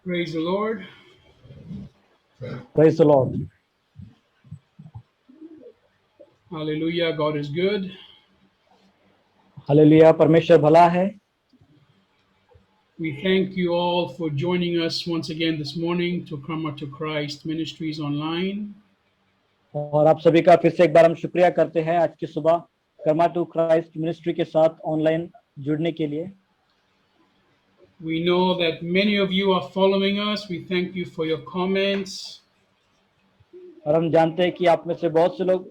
Praise the Lord. Praise the Lord. Hallelujah. God is good. Hallelujah, परमेश्वर भला है। We thank you all for joining us once again this morning to Karma to Christ Ministries online. और आप सभी का फिर से एक बार हम शुक्रिया करते हैं आज की सुबह कर्मा टू क्राइस्ट मिनिस्ट्री के साथ ऑनलाइन जुड़ने के लिए। We know that many of you are following us. We thank you for your comments. और हम जानते हैं कि आप में से बहुत से लोग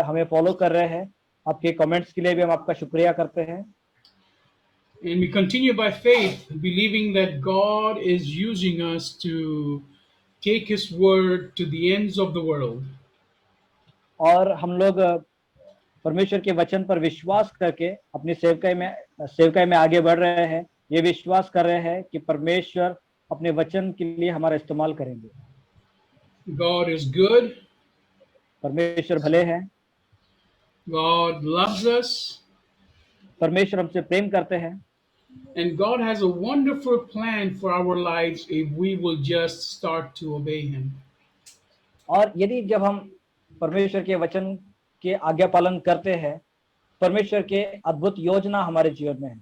हमें फॉलो कर रहे हैं। आपके कमेंट्स के लिए भी हम आपका शुक्रिया करते हैं। And we continue by faith, believing that God is using us to take His word to the ends of the world. और हम लोग परमेश्वर के वचन पर विश्वास करके अपनी सेवकाई में आगे बढ़ रहे हैं। ये विश्वास कर रहे हैं कि परमेश्वर अपने वचन के लिए हमारा इस्तेमाल करेंगे। God is good. परमेश्वर भले हैं। God loves us. परमेश्वर हमसे प्रेम करते हैं। And God has a wonderful plan for our lives if we will just start to obey Him. और यदि जब हम परमेश्वर के वचन के आज्ञा पालन करते हैं, परमेश्वर के अद्भुत योजना हमारे जीवन में है।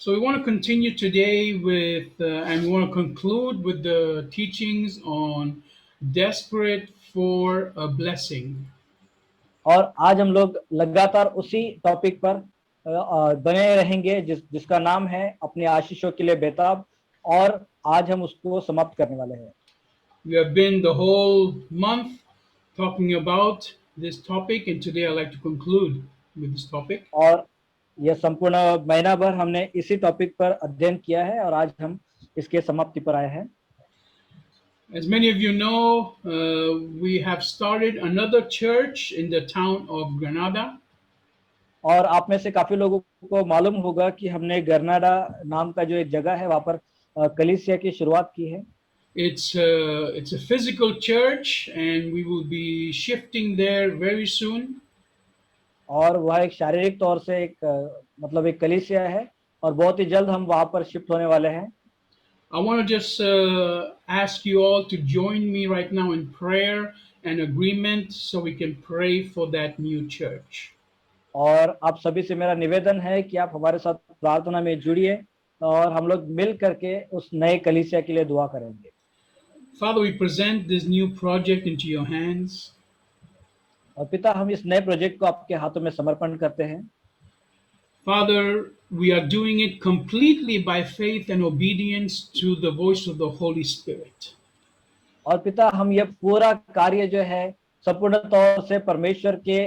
So we want to continue today and we want to conclude with the teachings on desperate for a blessing. और आज हम लोग लगातार उसी टॉपिक पर बने रहेंगे जिसका नाम है अपने आशीषों के लिए बेताब, और आज हम उसको समाप्त करने वाले हैं। We have been the whole month talking about this topic, and today I'd like to conclude with this topic. और यह संपूर्ण महीना भर हमने इसी टॉपिक पर अध्ययन किया है और आज हम इसके समाप्ति पर आए हैं। As many of you know, we have started another church in the town of Granada. और आप में से काफी लोगों को मालूम होगा कि हमने ग्रेनाडा नाम का जो एक जगह है वहां पर कलीसिया की शुरुआत की है। It's a physical church, and we will be shifting there very soon. और वह एक शारीरिक तौर से मतलब एक कलीसिया है और बहुत ही जल्द हम वहां पर शिफ्ट होने वाले हैं। I want to just ask you all to join me right now in prayer and agreement so we can pray for that new church. और आप सभी से मेरा निवेदन है कि आप हमारे साथ प्रार्थना में जुड़िए और हम लोग मिल करके उस नए कलीसिया के लिए दुआ करेंगे। Father, we present this new project into your hands. और पिता, हम इस नए प्रोजेक्ट को आपके हाथों में समर्पण करते हैं। Father, we are doing it completely by faith and obedience to the voice of the Holy Spirit. और पिता, हम ये पूरा कार्य जो है संपूर्ण तौर से परमेश्वर के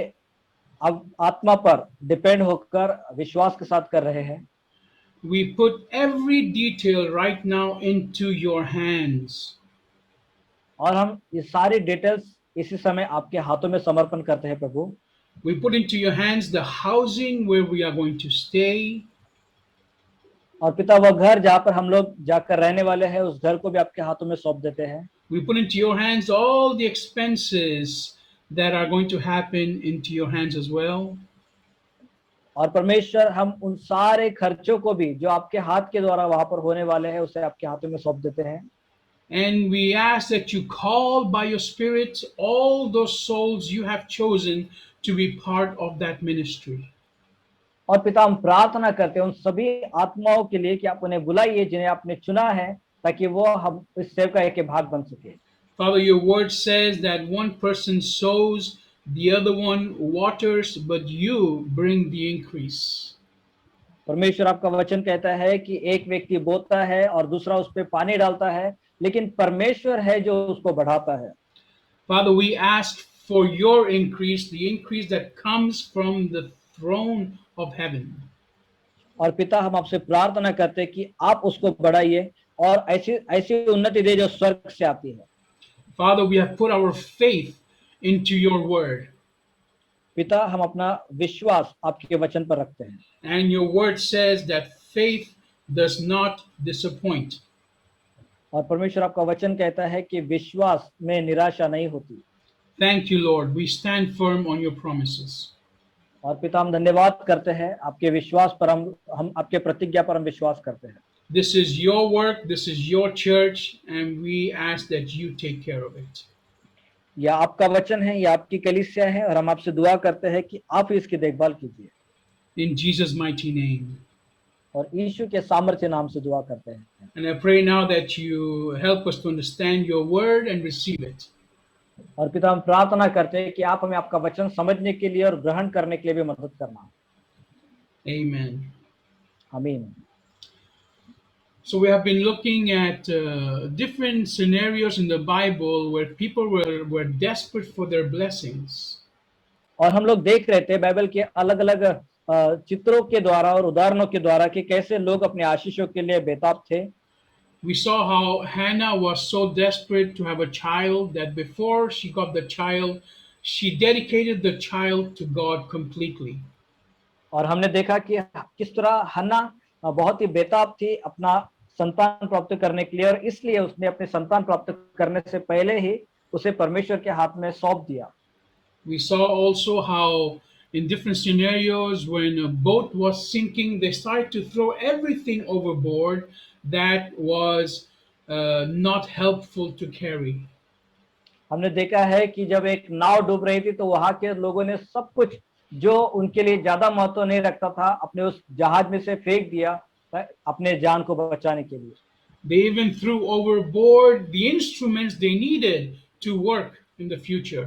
आत्मा पर डिपेंड होकर विश्वास के साथ कर रहे हैं। We put every detail right now into your hands. और हम ये सारी डिटेल्स इसी समय आपके हाथों में समर्पण करते हैं प्रभु। We put into your hands the housing where we are going to stay. और पिता, वह घर जहाँ पर हम लोग जाकर रहने वाले हैं उस घर को भी आपके हाथों में सौंप देते हैं। We put into your hands all the expenses that are going to happen into your hands as well. और परमेश्वर, हम उन सारे खर्चों को भी जो आपके हाथ के द्वारा वहां पर होने वाले हैं उसे आपके हाथों में सौंप देते हैं। And we ask that you call by your Spirit all those souls you have chosen to be part of that ministry. और पिता, हम प्रार्थना करते हैं उन सभी आत्माओं के लिए कि आप उन्हें बुलाइए जिन्हें आपने चुना है, ताकि वो हम इस सेवकाई के भाग बन सके। Father, your word says that one person sows, the other one waters, but you bring the increase. परमेश्वर, आपका वचन कहता है कि एक व्यक्ति बोता है और दूसरा उस पर पानी डालता है, लेकिन परमेश्वर है जो उसको बढ़ाता है। Father, we ask for your increase, the increase that comes from the throne of heaven. और पिता, हम आपसे प्रार्थना करते हैं कि आप उसको बढ़ाइए और ऐसी ऐसी उन्नति दे जो स्वर्ग से आती है। Father, we have put our faith into your word. पिता, हम अपना विश्वास आपके वचन पर रखते हैं। And your word says that faith does not disappoint. और परमेश्वर, आपका वचन कहता है कि विश्वास में निराशा नहीं होती। Thank you, Lord. We stand firm on your promises. और पिता, हम धन्यवाद करते हैं आपके विश्वास पर, हम आपके प्रतिज्ञा पर हम विश्वास करते हैं। This is your work, this is your church, and we ask that you take care of it. यह आपका वचन है, यह आपकी कलीसिया है, और हम आपसे दुआ करते हैं कि आप ही इसकी देखभाल कीजिए, In Jesus' mighty name. और यीशु के सामर्थ्य नाम से दुआ करते हैं। And I pray now that you help us to understand your word and receive it. और पिता, हम प्रार्थना करते हैं कि आप हमें आपका वचन समझने के लिए और ग्रहण करने के लिए भी मदद करना। Amen. आमीन। So we have been looking at different scenarios in the Bible where people were desperate for their blessings. और हम लोग देख रहे थे बाइबल के अलग अलग चित्रों के द्वारा और उदाहरणों के द्वारा कि कैसे लोग अपने आशीषों के लिए बेताब थे। We saw how Hannah was so desperate to have a child that before she got the child, she dedicated the child to God completely. और हमने देखा कि किस तरह हन्ना बहुत ही बेताब थी अपना संतान प्राप्त करने के लिए, और इसलिए उसने अपने संतान प्राप्त करने से पहले ही उसे परमेश्वर के हाथ में सौंप दिया। We saw also how in different scenarios when a boat was sinking, they started to throw everything overboard that was not helpful to carry. हमने देखा है कि जब एक नाव डूब रही थी तो वहां के लोगों ने सब कुछ जो उनके लिए ज्यादा महत्व नहीं रखता था अपने उस जहाज में से फेंक दिया अपने जान को बचाने के लिए। They even threw overboard the instruments they needed to work in the future.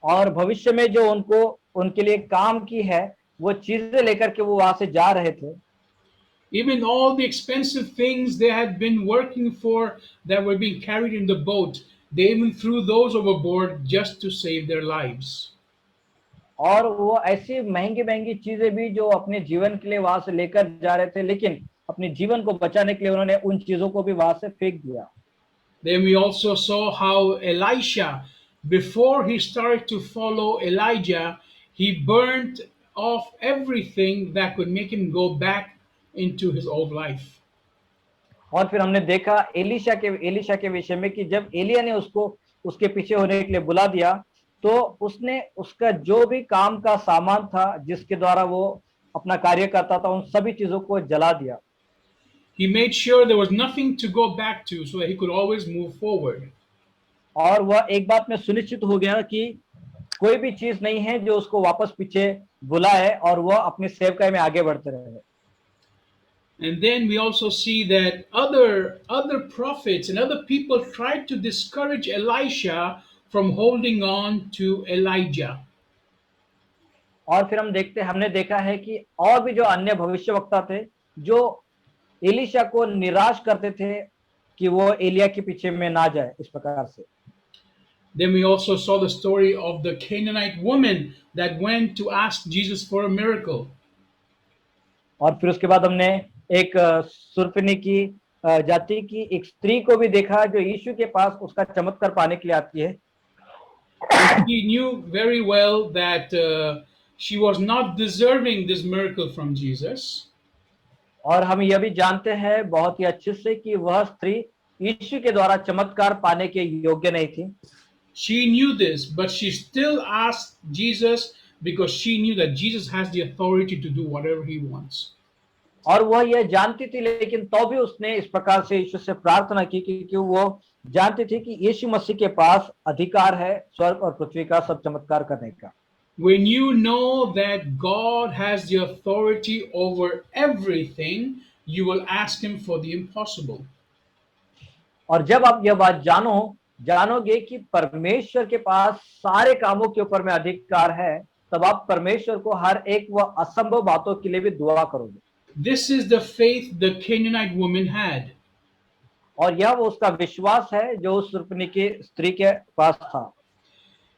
और भविष्य में जो उनको उनके लिए काम की है वो चीजें लेकर के वो वहां से जा रहे थे। Even all the expensive things they had been working for that were being carried in the boat, they even threw those overboard just to save their lives. और वो ऐसी महंगी महंगी चीजें भी जो अपने जीवन के लिए वहां से लेकर जा रहे थे, लेकिन अपने जीवन को बचाने के लिए उन्होंने उन चीजों को भी वहां से फेंक दिया। Then we also saw how Elisha, before he started to follow Elijah, he burnt off everything that could make him go back into his old life. और फिर हमने देखा एलिशा के विषय में कि जब एलिया ने उसको उसके पीछे होने के लिए बुला दिया तो उसने उसका जो भी काम का सामान था जिसके द्वारा वो अपना कार्य करता था उन सभी चीजों को जला दिया। He made sure there was nothing to go back to so that he could always move forward. और वह एक बात में सुनिश्चित हो गया कि कोई भी चीज नहीं है जो उसको वापस पीछे बुलाए और वह अपनी सेवकाई में आगे बढ़ते रहे। And then we also see that other prophets and other people tried to discourage Elisha from holding on to Elijah. और फिर हमने देखा है कि और भी जो अन्य भविष्यवक्ता थे जो एलिशा को निराश करते थे कि वो एलिया के पीछे में ना जाए इस प्रकार से। Then we also saw the story of the Canaanite woman that went to ask Jesus for a miracle. और फिर उसके बाद हमने एक सुरफिनी की जाति की एक स्त्री को भी देखा जो यीशु के पास उसका चमत्कार पाने के लिए आती है। He knew very well that she was not deserving this miracle from Jesus. और हम यह भी जानते हैं बहुत ही अच्छे से कि वह स्त्री यीशु के द्वारा चमत्कार पाने के योग्य नहीं थी। She knew this, but she still asked Jesus because she knew that Jesus has the authority to do whatever he wants. और वह यह जानती थी लेकिन तो भी उसने इस प्रकार से यीशु से प्रार्थना की क्योंकि वो जानती थी कि यीशु मसीह के पास अधिकार है स्वर्ग और पृथ्वी का सब चमत्कार करने का। When you know that God has the authority over everything, you will ask him for the impossible. और जब आप यह बात जानोगे कि परमेश्वर के पास सारे कामों के ऊपर में अधिकार है तब आप परमेश्वर को हर एक वह असंभव बातों के लिए भी दुआ करोगे। This is the faith the Canaanite woman had. और यह वो उसका विश्वास है जो उस सुरपनी की स्त्री के पास था।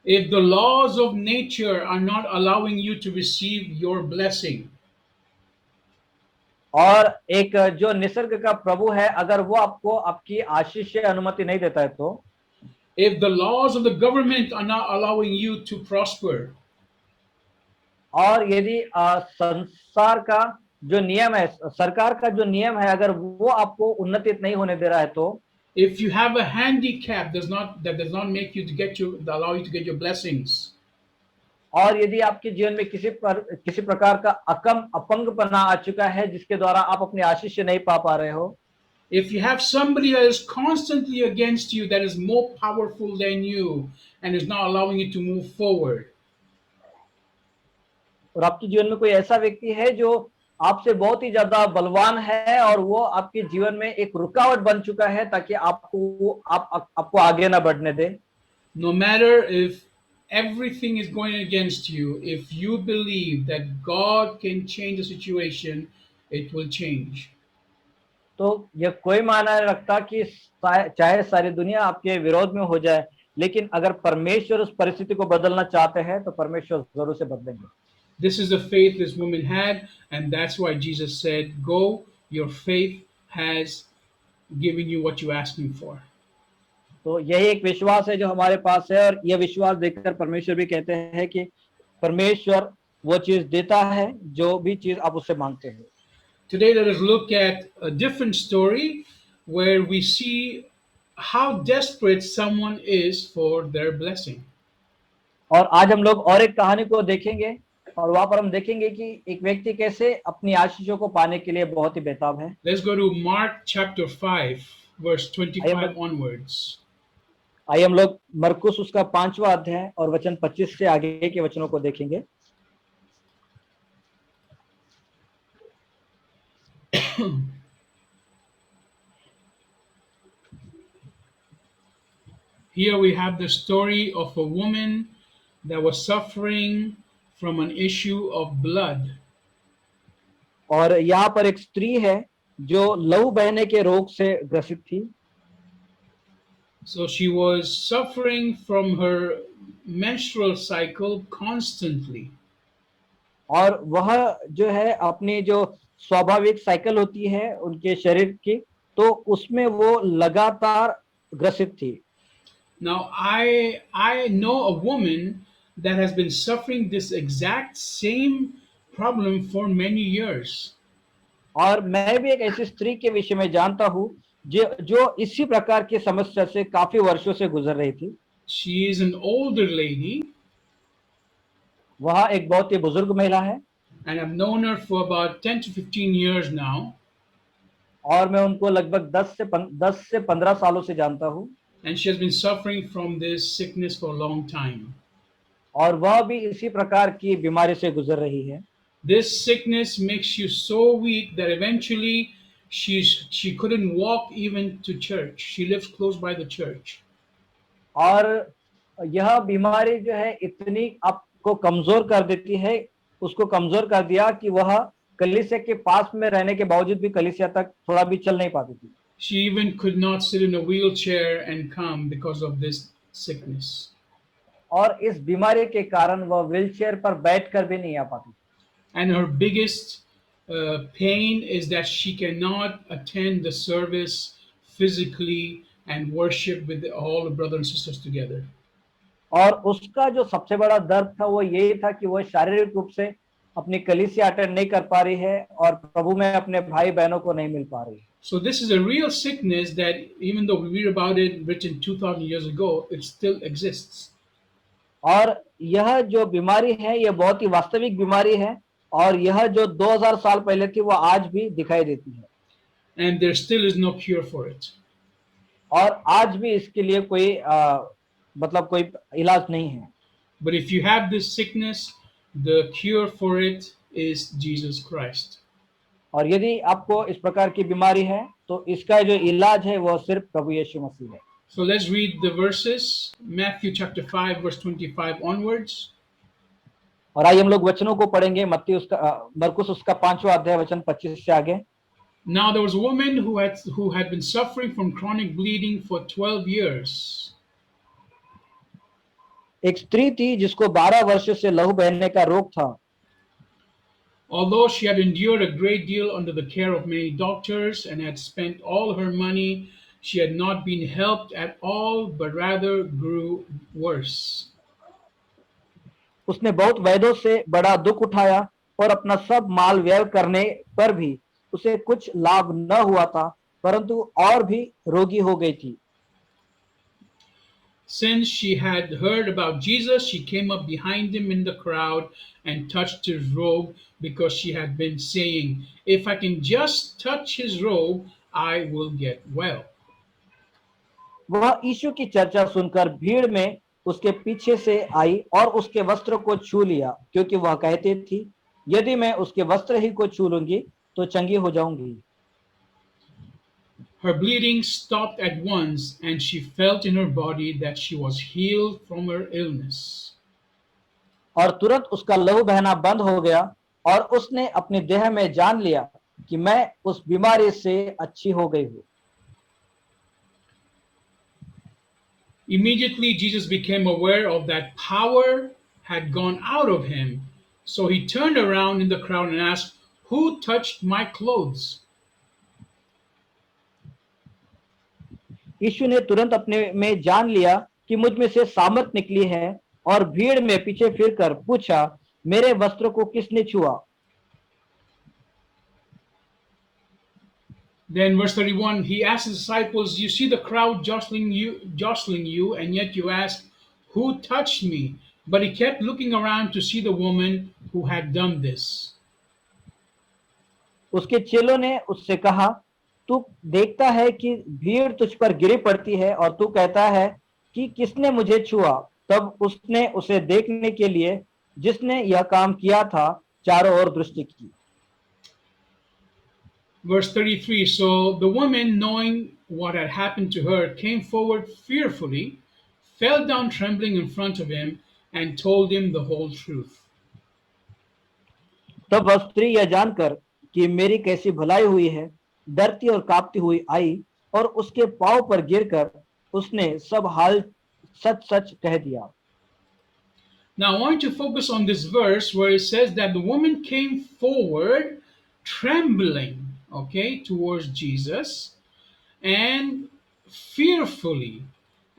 If the laws of nature are not allowing you to receive your blessing, और एक जो निसर्ग का प्रभु है अगर वो आपको आपकी आशीष से अनुमति नहीं देता है तो if the laws of the government are not allowing you to prosper, और यदि संसार का जो नियम है सरकार का जो नियम है अगर वो आपको उन्नति नहीं होने दे रहा है तो if you have a handicap that does not make you to get allow you to get your blessings, और यदि आपके जीवन में किसी प्रकार का अपंगपना आ चुका है जिसके द्वारा आप अपनी आशीष नहीं पा रहे हो, if you have somebody that is constantly against you, that is more powerful than you, and is not allowing you to move forward, और आपके जीवन में कोई ऐसा व्यक्ति है जो आपसे बहुत ही ज्यादा बलवान है और वो आपके जीवन में एक रुकावट बन चुका है ताकि आपको आगे ना बढ़ने दे, no matter if everything is going against you, if you believe that God can change the situation, it will change. तो यह कोई मायने नहीं रखता कि चाहे सारी दुनिया आपके विरोध में हो जाए, लेकिन अगर परमेश्वर उस परिस्थिति को बदलना चाहते हैं तो परमेश्वर जरूर से बदलेंगे। This is the faith this woman had, and that's why Jesus said, "Go, your faith has given you what you're asking for." तो यही एक विश्वास है जो हमारे पास है, और यह विश्वास देखकर परमेश्वर भी कहते हैं कि परमेश्वर वो चीज देता है जो भी चीज आप उससे मांगते हैं। Today, let us look at a different story where we see how desperate someone is for their blessing. और आज हम लोग और एक कहानी को देखेंगे, और वहां पर हम देखेंगे कि एक व्यक्ति कैसे अपनी आशीषों को पाने के लिए बहुत ही बेताब है। Let's go to Mark chapter 5, verse 25 onwards. आइए हम लोग मरकुस उसका 5वां अध्याय और वचन 25 से आगे के वचनों को देखेंगे। Here we have the story of a woman that was suffering from an issue of blood. और यहाँ पर एक स्त्री है जो लहू बहने के रोग से ग्रसित थी। So she was suffering from her menstrual cycle constantly. और वह जो है अपनी जो स्वाभाविक साइकिल होती है उनके शरीर की, तो उसमें वो लगातार ग्रसित थी। Now I know a woman that has been suffering this exact same problem for many years. और मैं भी एक ऐसी स्त्री के विषय में जानता हूँ जो इसी प्रकार की समस्या से काफी वर्षों से गुजर रही थी। She is an older lady, वह एक बहुत ही बुजुर्ग महिला है, and I've known her for about 10 to 15 years now. और मैं उनको लगभग 10 से 15 सालों से जानता हूँ। And she has been suffering from this sickness for a long time. और वह भी इसी प्रकार की बीमारी से गुजर रही है। This sickness makes you so weak that eventually she couldn't walk even to church. She lives close by the church. और यह बीमारी जो है इतनी आपको कमजोर कर देती है, उसको कमजोर कर दिया कि वह कलीसिया के पास में रहने के बावजूद भी कलीसिया तक थोड़ा भी चल नहीं पाती थी। She even could not sit in a wheelchair and come because of this sickness. और इस बीमारी के कारण वह व्हीलचेयर पर बैठकर भी नहीं आ पाती। And her biggest pain is that she cannot attend the service physically and worship with all the brothers and sisters together. और उसका जो सबसे बड़ा दर्द था वो यही था कि वह शारीरिक रूप से अपनी कलीसिया अटेंड नहीं कर पा रही है और प्रभु में अपने भाई बहनों को नहीं मिल पा रही है। So this is a real sickness that even though we read about it written 2000 years ago, it still exists. और यह जो बीमारी है यह बहुत ही वास्तविक बीमारी है, और यह जो 2000 साल पहले थी वो आज भी दिखाई देती है। And there still is no cure for it. और आज भी इसके लिए कोई कोई इलाज नहीं है। But if you have this sickness, the cure for it is Jesus Christ. और यदि आपको इस प्रकार की बीमारी है तो इसका जो इलाज है वो सिर्फ प्रभु यीशु मसीह है। So let's read the verses, Matthew chapter 5 verse 25 onwards. और आइए हम लोग वचनों को पढ़ेंगे। मरकुस उसका 5वां अध्याय वचन 25 से आगे। Now there was a woman who had been suffering from chronic bleeding for 12 years. एक स्त्री थी जिसको 12 वर्ष से लहू बहने का रोग था। Although she had endured a great deal under the care of many doctors and had spent all her money, she had not been helped at all, but rather grew worse. उसने बहुत वैद्यों से बड़ा दुख उठाया और अपना सब माल व्यय करने पर भी उसे कुछ लाभ न हुआ था, परंतु और भी रोगी हो गई थी। Since she had heard about Jesus, she came up behind him in the crowd and touched his robe because she had been saying, "If I can just touch his robe, I will get well." वह यीशु की चर्चा सुनकर भीड़ में उसके पीछे से आई और उसके वस्त्र को छू लिया, क्योंकि वह कहती थी, यदि मैं उसके वस्त्र ही को छू लूंगी तो चंगी हो जाऊंगी। Her bleeding stopped at once, and she felt in her body that she was healed from her illness. और तुरंत उसका लहू बहना बंद हो गया और उसने अपने देह में जान लिया कि मैं उस बीमारी से अच्छी हो गई हूँ। Immediately, Jesus became aware of that power had gone out of him. So he turned around in the crowd and asked, "Who touched my clothes?" यीशु ने तुरंत अपने में जान लिया कि मुझ में से सामर्थ निकली है और भीड़ में पीछे फिरकर पूछा, मेरे वस्त्र को किसने छुआ? Then, verse 31, he asked his disciples, "You see the crowd jostling you, and yet you ask, 'Who touched me?'" But he kept looking around to see the woman who had done this. उसके चेलों ने उससे कहा, तू देखता है कि भीड़ तुझ पर गिरी पड़ती है और तू कहता है कि किसने मुझे छुआ? तब उसने उसे देखने के लिए जिसने यह काम किया था चारों ओर दृष्टि की। Verse 33, so the woman, knowing what had happened to her, came forward fearfully, fell down trembling in front of him, and told him the whole truth. तब वह स्त्री यह जानकर कि मेरी कैसी भलाई हुई है, डरती और कांपती हुई आई और उसके पांव पर गिरकर उसने सब हाल सच सच कह दिया। Now, I want to focus on this verse where it says that the woman came forward trembling, okay, towards Jesus and fearfully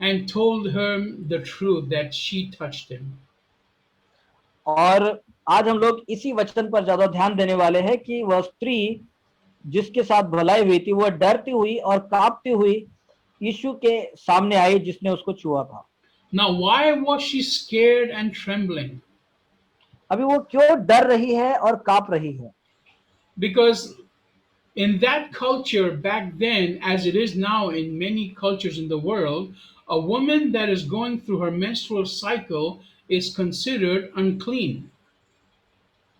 and told him the truth that she touched him. और आज हम लोग इसी वचन पर ज्यादा ध्यान देने वाले हैं कि वह स्त्री जिसके साथ भलाई हुई थी वह डरती हुई और कांपती हुई यीशु के सामने आई जिसने उसको छुआ था। Now, why was she scared and trembling? अभी वो क्यों डर रही है और कांप रही है? Because in that culture back then, as it is now in many cultures in the world, a woman that is going through her menstrual cycle is considered unclean.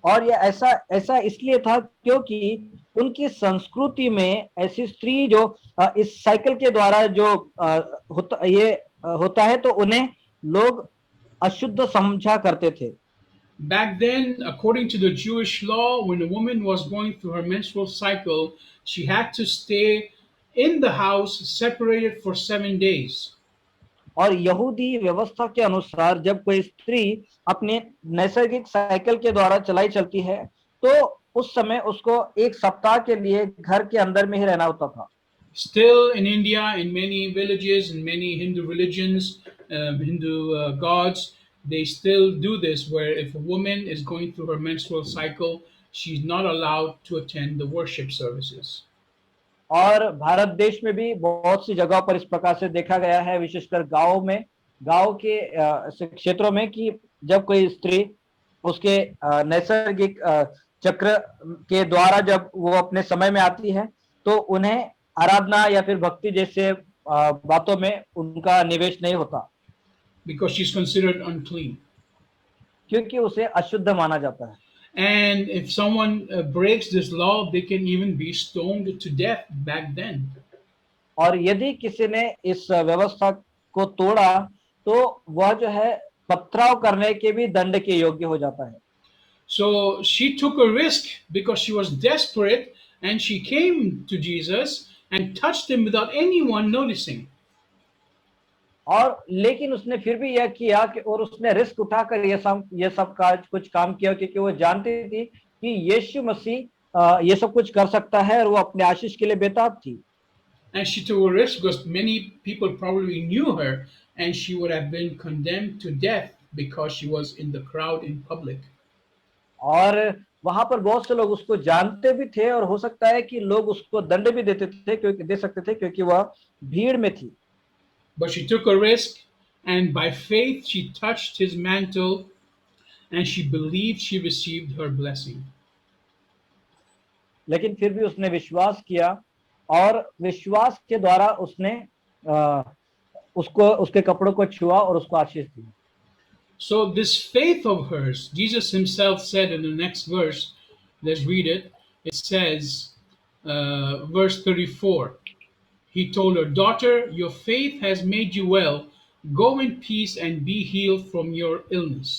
और ये ऐसा ऐसा इसलिए था क्योंकि उनकी संस्कृति में ऐसी स्त्री जो इस साइकिल के द्वारा जो होता है तो उन्हें लोग अशुद्ध समझा करते थे। Back then, according to the Jewish law, when a woman was going through her menstrual cycle, she had to stay in the house separated for 7 days. और यहूदी व्यवस्था के अनुसार जब कोई स्त्री अपने नैसर्गिक साइकिल के द्वारा चलाई चलती है तो उस समय उसको एक सप्ताह के लिए घर के अंदर में ही रहना होता था। Still in India, in many villages, in many Hindu religions, Hindu gods, they still do this where if a woman is going through her menstrual cycle, she's not allowed to attend the worship services. और भारत देश में भी बहुत सी जगहों पर इस प्रकार से देखा गया है, विशेषकर गांव में, गांव के क्षेत्रों में, कि जब कोई स्त्री उसके नैसर्गिक चक्र के द्वारा जब वो अपने समय में आती है तो उन्हें आराधना या फिर भक्ति जैसे बातों में उनका निवेश नहीं होता, because she's considered unclean. क्योंकि उसे अशुद्ध माना जाता है। And if someone breaks this law, they can even be stoned to death back then. और यदि किसी ने इस व्यवस्था को तोड़ा तो वह जो है पथराव करने के भी दंड के योग्य हो जाता है। So she took a risk because she was desperate and she came to Jesus and touched him without anyone noticing. और लेकिन उसने फिर भी यह किया कि और उसने रिस्क उठाकर ये सब कुछ काम किया क्योंकि वो जानती थी कि यीशु मसीह ये सब कुछ कर सकता है और वो अपने आशीष के लिए बेताब थी। And she took a risk because many people probably knew her and she would have been condemned to death because she was in the crowd in public. और वहां पर बहुत से लोग उसको जानते भी थे और हो सकता है कि लोग उसको दंड भी दे सकते थे क्योंकि वह भीड़ में थी। But she took a risk and by faith she touched his mantle, and she believed she received her blessing. लेकिन फिर भी उसने विश्वास किया और विश्वास के द्वारा उसने अ, उसको उसके कपड़ों को छुआ और उसको आशीष दी। So, this faith of hers, Jesus himself said in the next verse, let's read it. It says, verse 34, he told her, "Daughter, your faith has made you well. Go in peace and be healed from your illness."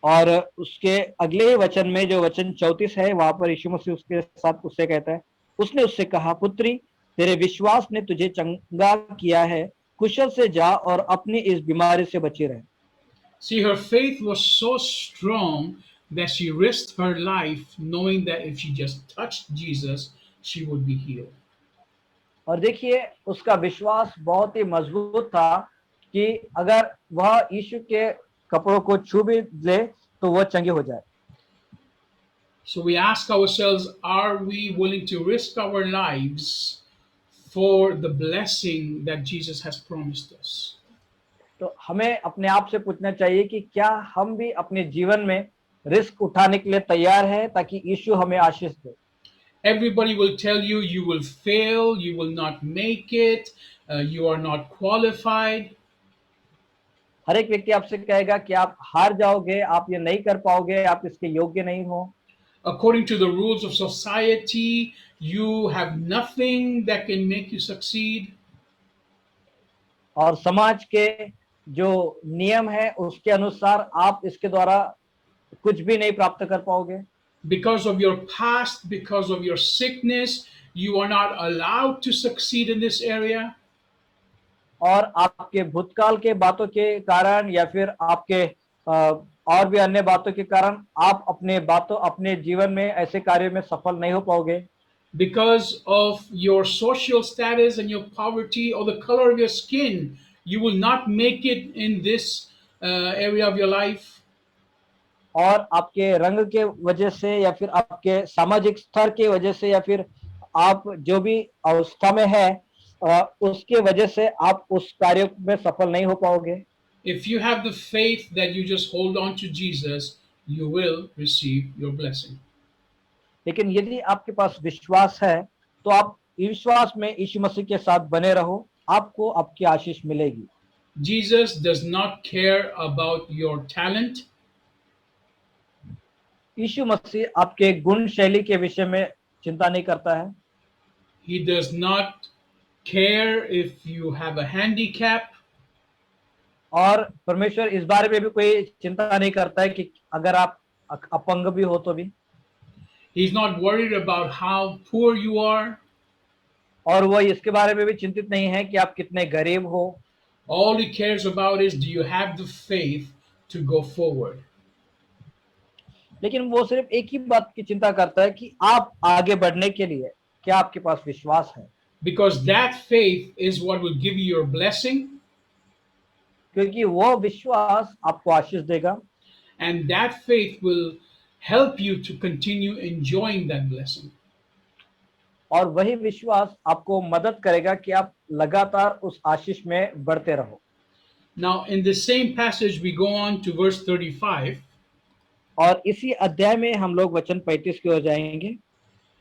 और उसके अगले ही वचन में जो वचन 34 है वहां पर यीशु मसीह उसके साथ उससे कहता है, उसने उससे कहा, पुत्री, तेरे विश्वास ने तुझे चंगा किया है, कुशल से जा और अपनी इस बीमारी से बची रहे। See, her faith was so strong that she risked her life knowing that if she just touched Jesus, she would be healed. और देखिए उसका विश्वास बहुत ही मजबूत था कि अगर वह यीशु के कपड़ों को छू भी ले तो वह चंगे हो जाए। So we ask ourselves, are we willing to risk our lives for the blessing that Jesus has promised us? तो हमें अपने आप से पूछना चाहिए कि क्या हम भी अपने जीवन में रिस्क उठाने के लिए तैयार हैं ताकि यीशु हमें आशीष दे। Everybody will tell you you will fail, you will not make it, you are not qualified. हर एक व्यक्ति आपसे कहेगा कि आप हार जाओगे, आप ये नहीं कर पाओगे, आप इसके योग्य नहीं हो। According to the rules of society, you have nothing that can make you succeed. और समाज के जो नियम है उसके अनुसार आप इसके द्वारा कुछ भी नहीं प्राप्त कर पाओगे। Because of your past, because of your sickness, you are not allowed to succeed in this area. और आपके भूतकाल के बातों के कारण या फिर आपके और भी अन्य बातों के कारण आप अपने जीवन में ऐसे कार्य में सफल नहीं हो पाओगे। Because of your social status and your poverty or the color of your skin, you will not make it in this area of your life. और आपके रंग के वजह से या फिर आपके सामाजिक स्तर के वजह से या फिर आप जो भी अवस्था में है उसके वजह से आप उस कार्य में सफल नहीं हो पाओगे। If you have the faith that you just hold on to Jesus, you will receive your blessing. लेकिन यदि आपके पास विश्वास है तो आप विश्वास में यीशु मसीह के साथ बने रहो, आपको आपकी आशीष मिलेगी। Jesus does not care about your talent. यीशु मसीह आपके गुण शैली के विषय में चिंता नहीं करता है। He does not care if you have a handicap. और परमेश्वर इस बारे में भी कोई चिंता नहीं करता है कि अगर आप अपंग भी हो तो भी। He's not worried about how poor you are. और वो इसके बारे में भी चिंतित नहीं है कि आप कितने गरीब हो। All he cares about is, do you have the faith to go forward? लेकिन वो सिर्फ एक ही बात की चिंता करता है कि आप आगे बढ़ने के लिए क्या आपके पास विश्वास है। Because that faith is what will give you your blessing, क्योंकि वो विश्वास आपको आशीष देगा and that faith will help you to continue enjoying that blessing. और वही विश्वास आपको मदद करेगा कि आप लगातार उस आशीष में बढ़ते रहो। Now, in the same passage, we go on to verse 35, और इसी अध्याय में हम लोग वचन 35 की ओर जाएंगे।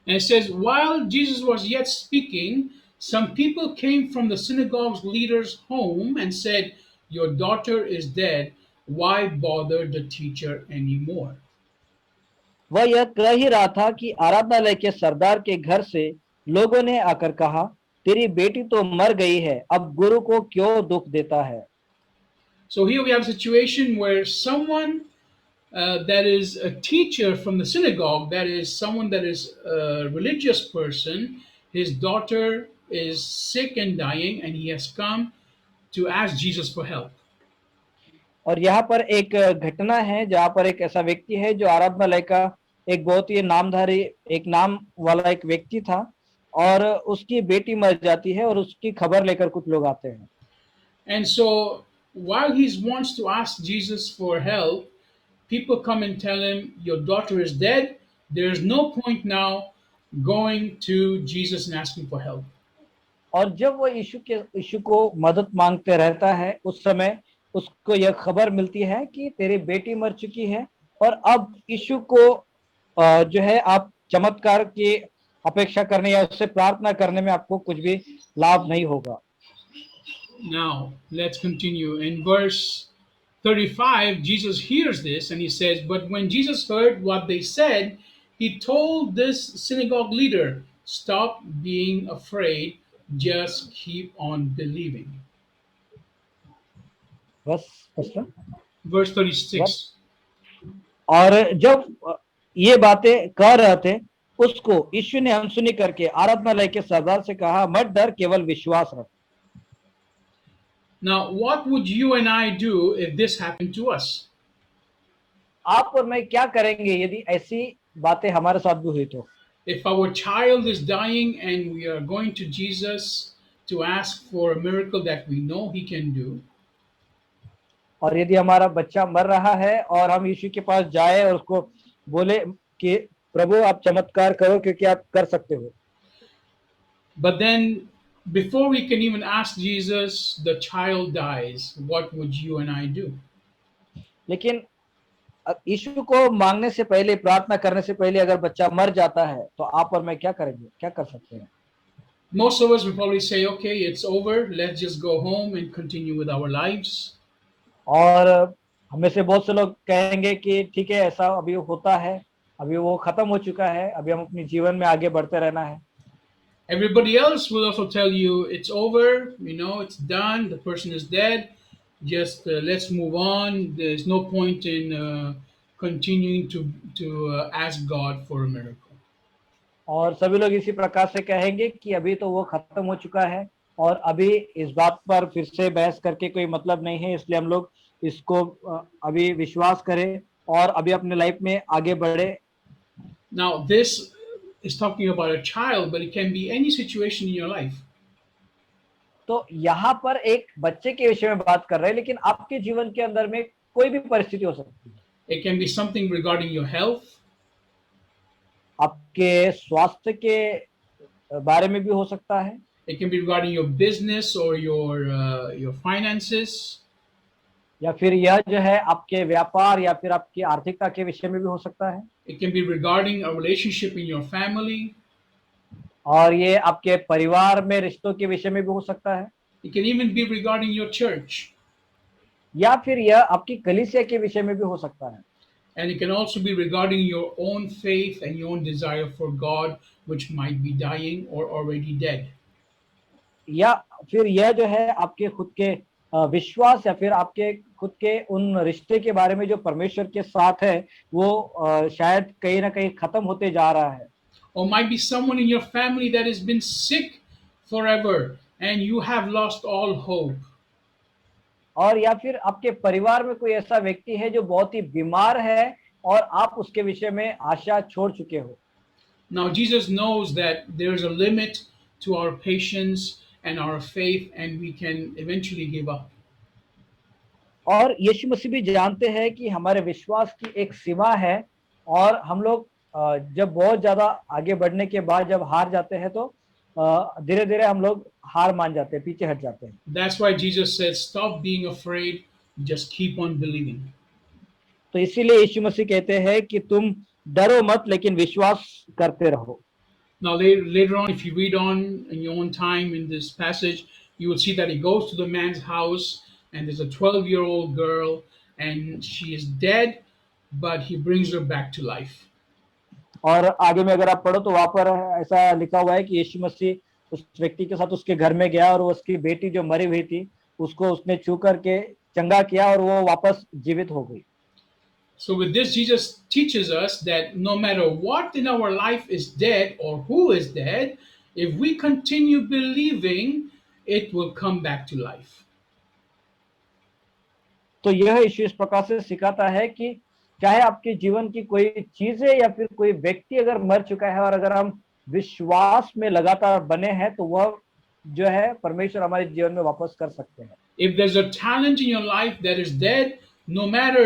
and it says, "While Jesus was yet speaking, some people came from the synagogue's leader's home and said, 'Your daughter is dead. Why bother the teacher anymore?'" वह यह कह ही रहा था कि आराधनालय के सरदार के घर से लोगों ने आकर कहा, तेरी बेटी तो मर गई है, अब गुरु को क्यों दुख देता है। So here we have a situation where someone that is a teacher from the synagogue, that is someone that is a religious person, his daughter is sick and dying, and he has come to ask Jesus for help. और यहाँ पर एक घटना है जहाँ पर एक ऐसा व्यक्ति है जो आराधनालय का एक बहुत ही नामधारी एक नाम वाला एक व्यक्ति था और उसकी बेटी मर जाती है और उसकी खबर लेकर कुछ लोग आते हैं। And so while he wants to ask Jesus for help, people come and tell him, "Your daughter is dead. There's no point now going to Jesus and asking for help." और जब वो यीशु को मदद मांगते रहता है, उस समय उसको यह खबर मिलती है कि तेरी बेटी मर चुकी है, और अब यीशु को जो है आप चमत्कार की अपेक्षा करने या उससे प्रार्थना करने में आपको कुछ भी लाभ नहीं होगा। Now, let's continue. In verse 35, Jesus hears this and he says, "But when Jesus heard what they said, he told this synagogue leader, 'Stop being afraid, just keep on believing.'" बस बस Verse बस 36. और जब ये बातें कह रहे थे, उसको यीशु ने अनसुनी करके आराधनालय के सरदार से कहा, मत डर, केवल विश्वास रख। Now, what would you and I do if this happened to us? आप और मैं क्या करेंगे यदि ऐसी बातें हमारे साथ भी हुई तो? If our child is dying and we are going to Jesus to ask for a miracle that we know he can do, और यदि हमारा बच्चा मर रहा है और हम यीशु के पास जाए और उसको बोले कि प्रभु आप चमत्कार करो क्योंकि आप कर सकते हो, but then before we can even ask Jesus, the child dies, what would you and I do? लेकिन यीशु को मांगने से पहले, प्रार्थना करने से पहले अगर बच्चा मर जाता है तो आप और मैं क्या करेंगे, क्या कर सकते हैं? Most of us would probably say, okay, it's over, let's just go home and continue with our lives. और हमें से बहुत से लोग कहेंगे कि ठीक है, ऐसा अभी होता है, अभी वो खत्म हो चुका है, अभी हम अपने जीवन में आगे बढ़ते रहना है। Everybody else will also tell you it's over, it's done, the person is dead, just let's move on. There's no point in continuing to ask God for a miracle. और सभी लोग इसी प्रकार से कहेंगे कि अभी तो वो खत्म हो चुका है और अभी इस बात पर फिर से बहस करके कोई मतलब नहीं है, इसलिए हम लोग इसको अभी विश्वास करें और अभी अपने लाइफ में आगे बढ़े। Now, this is talking about a child, but it can be any situation in your life. तो यहाँ पर एक बच्चे के विषय में बात कर रहे हैं, लेकिन आपके जीवन के अंदर में कोई भी परिस्थिति हो सकती है। It can be something regarding your health. आपके स्वास्थ्य के बारे में भी हो सकता है, It can be regarding your business or your finances. या फिर यह जो है आपके व्यापार या फिर आपकी आर्थिकता के विषय में भी हो सकता है, It can be regarding a relationship in your family. और ये आपके परिवार में रिश्तों के विषय में भी हो सकता है, It can even be regarding your church. या फिर यह आपकी कलीसिया के विषय में भी हो सकता है, And it can also be regarding your own faith and your own desire for God, which might be dying or already dead. या फिर यह जो है आपके खुद के विश्वास या फिर आपके खुद के उन रिश्ते के बारे में जो परमेश्वर के साथ है, वो शायद कहीं ना कहीं खत्म होते जा रहा है। Or might be someone in your family that has been sick forever and you have lost all hope. और या फिर आपके परिवार में कोई ऐसा व्यक्ति है जो बहुत ही बीमार है और आप उसके विषय में आशा छोड़ चुके हो। Now, Jesus knows that there's a limit to our patience and our faith, and we can eventually give up. और यीशु मसीह भी जानते हैं कि हमारे विश्वास की एक सीमा है, और हम लोग जब बहुत ज्यादा आगे बढ़ने के बाद जब हार जाते हैं तो धीरे धीरे हम लोग हार मान जाते हैं, पीछे हट जाते हैं। That's why Jesus said, "Stop being afraid, just keep on believing." तो इसीलिए यीशु मसीह कहते हैं कि तुम डरो मत, लेकिन विश्वास करते रहो। Now, later on, if you read on in your own time in this passage, you will see that he goes to the man's house, and there's a 12-year-old girl, and she is dead, but he brings her back to life. और आगे में अगर आप पढ़ो तो वहां पर ऐसा लिखा हुआ है कि यीशु मसीह उस व्यक्ति के साथ उसके घर में गया और उसकी बेटी जो मरी हुई थी उसको उसने छू करके चंगा किया और वो वापस जीवित हो गई। So, with this, Jesus teaches us that no matter what in our life is dead or who is dead, if we continue believing, it will come back to life. तो यह यीशु इस प्रकार से सिखाता है कि चाहे आपके जीवन की कोई चीजें या फिर कोई व्यक्ति अगर मर चुका है और अगर हम विश्वास में लगातार बने हैं तो वह जो है परमेश्वर हमारे जीवन में वापस कर सकते हैं। If there's a talent in your life that is dead, no matter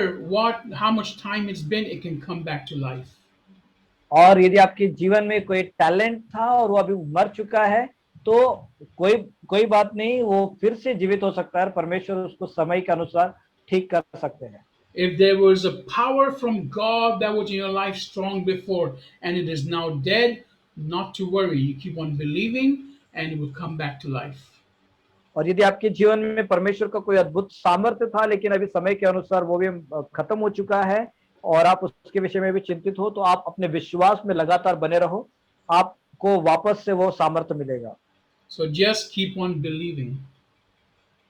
how much time it's been, it can come back to life. और यदि आपके जीवन में कोई टैलेंट था और वो अभी मर चुका है तो कोई कोई बात नहीं, वो फिर से जीवित हो सकता है, परमेश्वर उसको समय के अनुसार ठीक कर सकते हैं। If there was a power from God that was in your life strong before and it is now dead, not to worry. You keep on believing and it will come back to life. और यदि आपके जीवन में परमेश्वर का कोई अद्भुत सामर्थ्य था, लेकिन अभी समय के अनुसार वो भी खत्म हो चुका है, और आप उसके विषय में भी चिंतित हो, तो आप अपने विश्वास में लगातार बने रहो, आपको वापस से वो सामर्थ्य मिलेगा। So just keep on believing.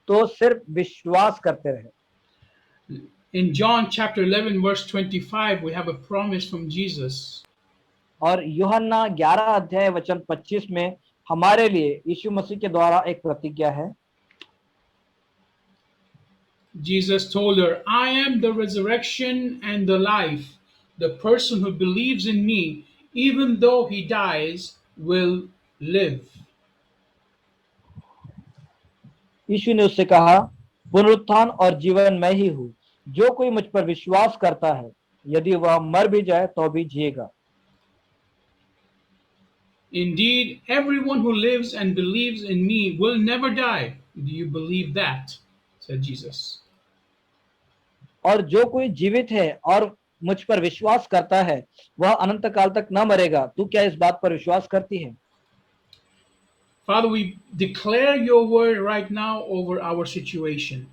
तो सिर्फ विश्वास करते रहे। In John chapter 11, verse 25, we have a promise from Jesus. और यूहन्ना 11 अध्याय वचन 25 में हमारे लिए यीशु मसीह के द्वारा एक प्रतिज्ञा है। Jesus told her, I am the resurrection and the life. The person who believes in me, even though he dies, will live. यीशु ने उससे कहा, पुनरुत्थान और जीवन मैं ही हूँ, जो कोई मुझ पर विश्वास करता है, यदि वह मर भी जाए तो भी जिएगा। Indeed, everyone who lives and believes in me will never die. Do you believe that? Said Jesus. और जो कोई जीवित है और मुझ पर विश्वास करता है, वह अनंत काल तक न मरेगा। तू क्या इस बात पर विश्वास करती है? Father, we declare your word right now over our situation.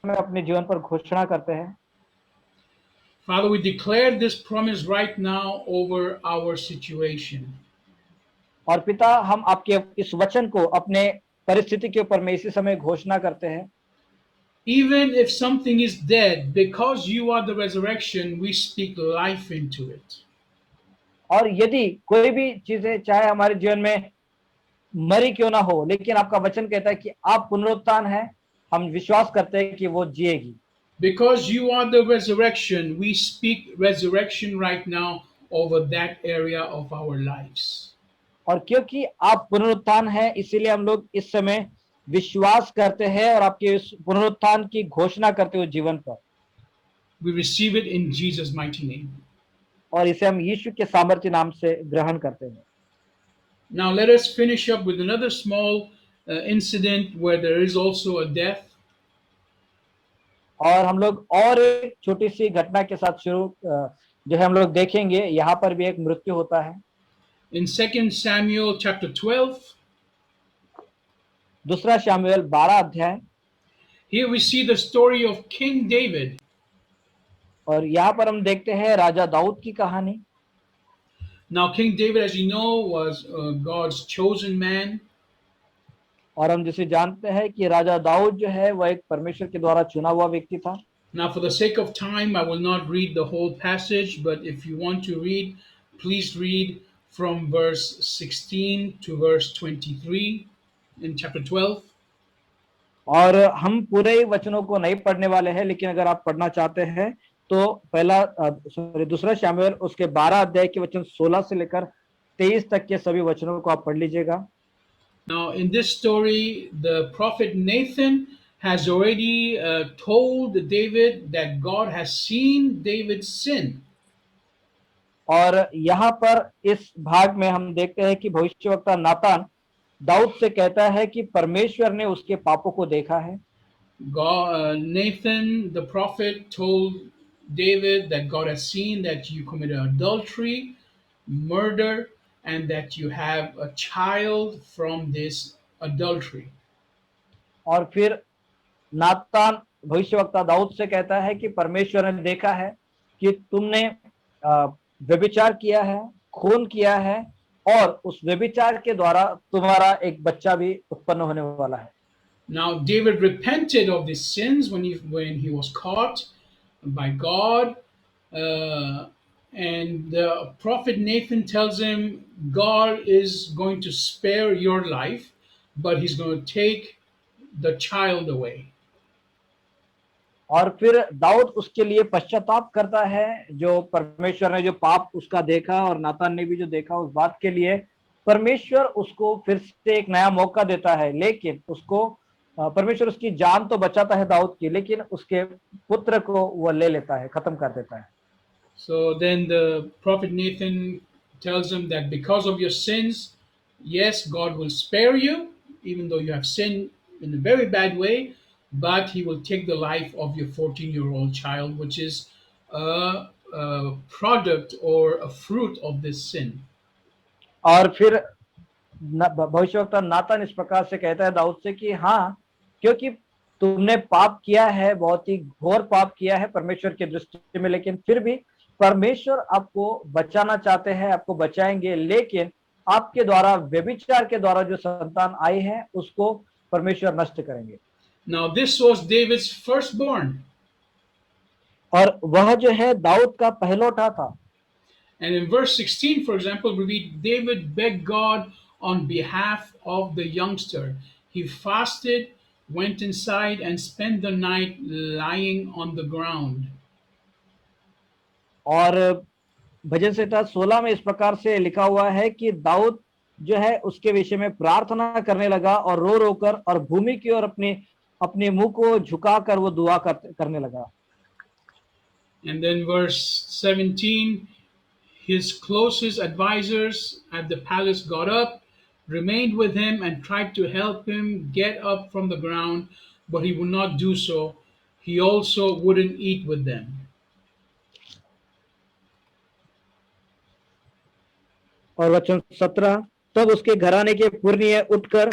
हम अपने जीवन पर घोषणा करते हैं। Father, we declare this promise right now over our situation. और पिता, हम आपके इस वचन को अपने परिस्थिति के ऊपर में इसी समय घोषणा करते हैं। Even if something is dead, because you are the resurrection, we speak life into it. और यदि कोई भी चीजें चाहे हमारे जीवन में मरी क्यों ना हो, लेकिन आपका वचन कहता है कि आप पुनरुत्थान है, हम विश्वास करते हैं कि वो जिएगी। Because you are the resurrection, we speak resurrection right now over that area of our lives. और क्योंकि आप पुनरुत्थान है, इसीलिए हम लोग इस समय विश्वास करते हैं और आपके इस पुनरुत्थान की घोषणा करते हुए जीवन पर, We receive it in Jesus' mighty name. और इसे हम यीशु के सामर्थ्य नाम से ग्रहण करते हैं। Now let us finish up with another small incident where there is also a death. और हम लोग और एक छोटी सी घटना के साथ शुरू जो है हम लोग देखेंगे, यहाँ पर भी एक मृत्यु होता है। In 2 Samuel chapter 12, दूसरा शमूएल 12 अध्याय, here we see the story of King David. और यहाँ पर हम देखते हैं राजा दाऊद की कहानी। Now, King David, as you know, was God's chosen man. और हम जिसे जानते हैं कि राजा दाऊद जो है वह एक परमेश्वर के द्वारा चुना हुआ व्यक्ति था। Now, for the sake of time, I will not read the whole passage, but if you want to read, please read from verse 16 to verse 23 in chapter 12. और हम पूरे वचनों को नहीं पढ़ने वाले हैं, लेकिन अगर आप पढ़ना चाहते हैं तो दूसरा शमूएल उसके 12 अध्याय के वचन 16 से लेकर 23 तक के सभी वचनों को आप पढ़ लीजिएगा। Now, in this story, the prophet Nathan has already told David that God has seen David's sin. और यहाँ पर इस भाग में हम देखते हैं कि भविष्यवक्ता नातान दाऊद से कहता है कि परमेश्वर ने उसके पापों को देखा है। Nathan, the prophet, told David that God has seen that you committed adultery, murder, and that you have a child from this adultery. और फिर नातान भविष्यवक्ता दाऊद से कहता है कि परमेश्वर ने देखा है कि तुमने व्यभिचार किया है, खून किया है, और उस व्यभिचार के द्वारा तुम्हारा एक बच्चा भी उत्पन्न होने वाला है। Now David repented of his sins when he was caught by God, and the prophet Nathan tells him God is going to spare your life, but He's going to take the child away. और फिर दाऊद उसके लिए पश्चाताप करता है, जो परमेश्वर ने जो पाप उसका देखा और नातान ने भी जो देखा उस बात के लिए, परमेश्वर उसको फिर से एक नया मौका देता है, लेकिन उसको परमेश्वर उसकी जान तो बचाता है दाऊद की, लेकिन उसके पुत्र को वो ले लेता है, खत्म कर देता है। So then the prophet Nathan tells him that because of your sins, yes, God will spare you, even though you have sinned in a very bad way, but He will take the life of your 14-year-old child, which is a product or a fruit of this sin. और फिर भविष्यवक्ता नातान इस प्रकार से कहता है दाऊद से कि हाँ, क्योंकि तुमने पाप किया है, बहुत ही घोर पाप किया है परमेश्वर की दृष्टि में, लेकिन फिर भी परमेश्वर आपको बचाना चाहते हैं, आपको बचाएंगे, लेकिन आपके द्वारा व्यभिचार के द्वारा जो संतान आई है उसको परमेश्वर नष्ट करेंगे। Now, this was David's firstborn. और वह जो है दाऊद का पहलौठा था। And in verse 16, for example, we read David begged God on behalf of the youngster. He fasted, went inside, and spent the night lying on the ground. और भजन संहिता 16 में इस प्रकार से लिखा हुआ है कि दाऊद जो है उसके विषय में प्रार्थना करने लगा और रो रो कर और भूमि की ओर अपने अपने मुंह को झुकाकर वो दुआ करने लगा। And then verse 17, his closest advisors at the palace got up, remained with him, and tried to help him get up from the ground, but he would not do so. He also wouldn't eat with them. और वचन 17, तब उसके घराने के पुरनिये उठकर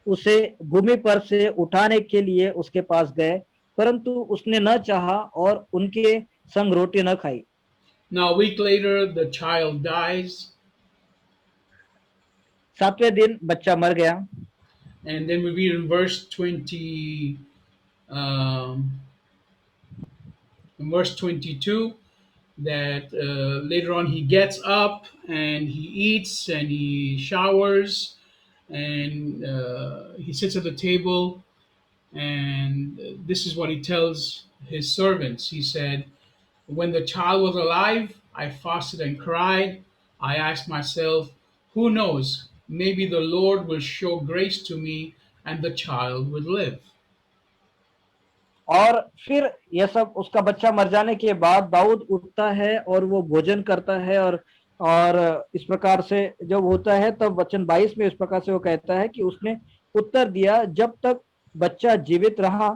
उसे भूमि पर से उठाने के लिए उसके पास गए, परंतु उसने न चाहा और उनके संग रोटी न खाई। Now, a week later, the child dies. 7वें दिन बच्चा मर गया। And then we read in verse 20, um, in verse 22, that later on he gets up and he eats and he showers and he sits at the table. And this is what he tells his servants. He said, when the child was alive, I fasted and cried. I asked myself, who knows? Maybe the Lord will show grace to me and the child will live. और फिर यह सब उसका बच्चा मर जाने के बाद दाऊद उठता है और वो भोजन करता है, और इस प्रकार से जब होता है तब वचन 22 में इस प्रकार से वो कहता है कि उसने उत्तर दिया, जब तक बच्चा जीवित रहा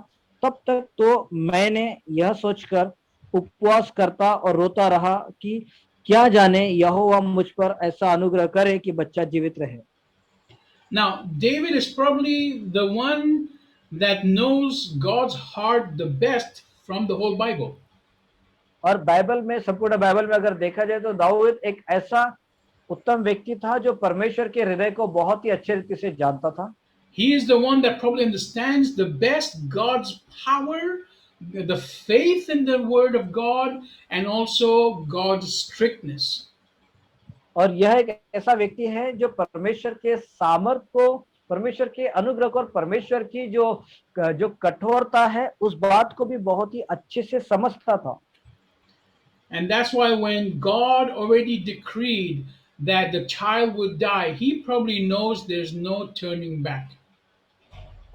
तब तक तो मैंने यह सोचकर उपवास करता और रोता रहा कि क्या जाने यहोवा मुझ पर ऐसा अनुग्रह करे कि बच्चा जीवित रहे। Now, David is probably the one that knows God's heart the best from the whole Bible. और बाइबल में, संपूर्ण बाइबल में अगर देखा जाए तो दाऊद एक ऐसा उत्तम व्यक्ति था जो परमेश्वर के हृदय को बहुत ही अच्छे रीति से जानता था। He is the one that probably understands the best God's power, the faith in the word of God, and also God's strictness. और यह एक ऐसा व्यक्ति है जो परमेश्वर के सामर्थ को, परमेश्वर के अनुग्रह को और परमेश्वर की जो कठोरता है उस बात को भी बहुत ही अच्छे से समझता था। And that's why when God already decreed that the child would die, he probably knows there's no turning back.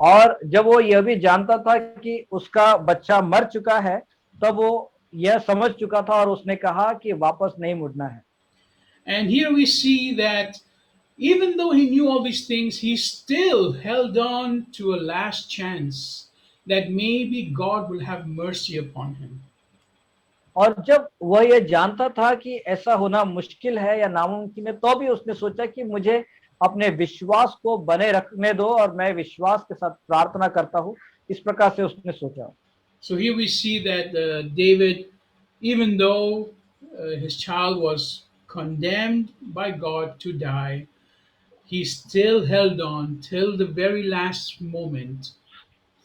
और जब वो यह भी जानता था कि उसका बच्चा मर चुका है, तब वो यह समझ चुका था और उसने कहा कि वापस नहीं मुड़ना है। And here we see that even though he knew all these things, he still held on to a last chance that maybe God will have mercy upon him. और जब वह यह जानता था कि ऐसा होना मुश्किल है या नामुमकिन है, तो भी उसने सोचा कि मुझे अपने विश्वास को बने रखने दो और मैं विश्वास के साथ प्रार्थना करता हूँ, इस प्रकार से उसने सोचा। So here we see that David, even though his child was condemned by God to die, he still held on till the very last moment,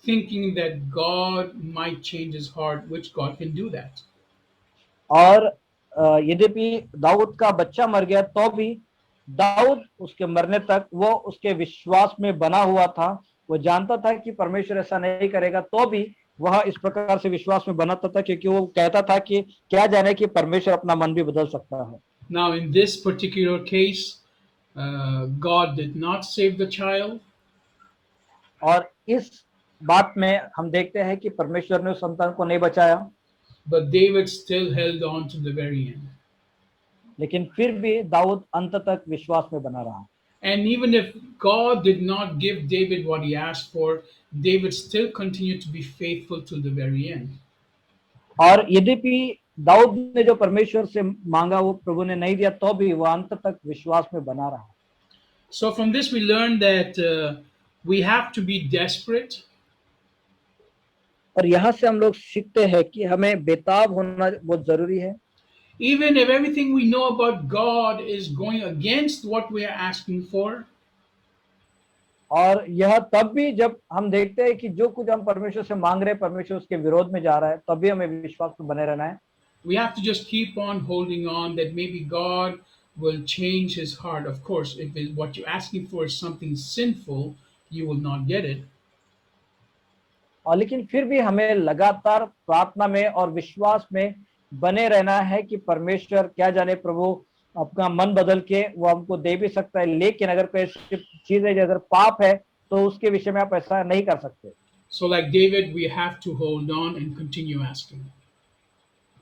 thinking that God might change his heart, which God can do that. और यद्यपि दाऊद का बच्चा मर गया तो भी दाऊद उसके मरने तक वो उसके विश्वास में बना हुआ था। वो जानता था कि परमेश्वर ऐसा नहीं करेगा, तो भी वह इस प्रकार से विश्वास में बनाता था क्योंकि वो कहता था कि क्या जाने कि परमेश्वर अपना मन भी बदल सकता है। Now, in this particular case, God did not save the child, और इस बात में हम देखते हैं कि परमेश्वर ने उस संतान को नहीं बचाया, but David still held on to the very end. लेकिन फिर भी दाऊद अंत तक विश्वास में बना रहा। And even if God did not give David what he asked for, David still continued to be faithful to the very end. और यद्यपि दाऊद ने जो परमेश्वर से मांगा वो प्रभु ने नहीं दिया, तो भी वह अंत तक विश्वास में बना रहा। So, from this, we learn that we have to be desperate. और यहाँ से हम लोग सीखते हैं कि हमें बेताब होना बहुत जरूरी है। Even if everything we know about God is going against what we are asking for, और यह तब भी जब हम देखते हैं कि जो कुछ हम परमेश्वर से मांग रहे हैं परमेश्वर उसके विरोध में जा रहा है, तब भी हमें विश्वास में बने रहना है। we have to just keep on holding on that maybe God will change his heart. Of course, if what you're asking for is something sinful, you will not get it. और लेकिन फिर भी हमें लगातार प्रार्थना में और विश्वास में बने रहना है कि परमेश्वर क्या जाने प्रभु अपना मन बदल के वो हमको दे भी सकता है, लेकिन अगर कोई ऐसी चीज है जो अगर पाप है तो उसके विषय में आप ऐसा नहीं कर सकते। So, like David, we have to hold on and continue asking.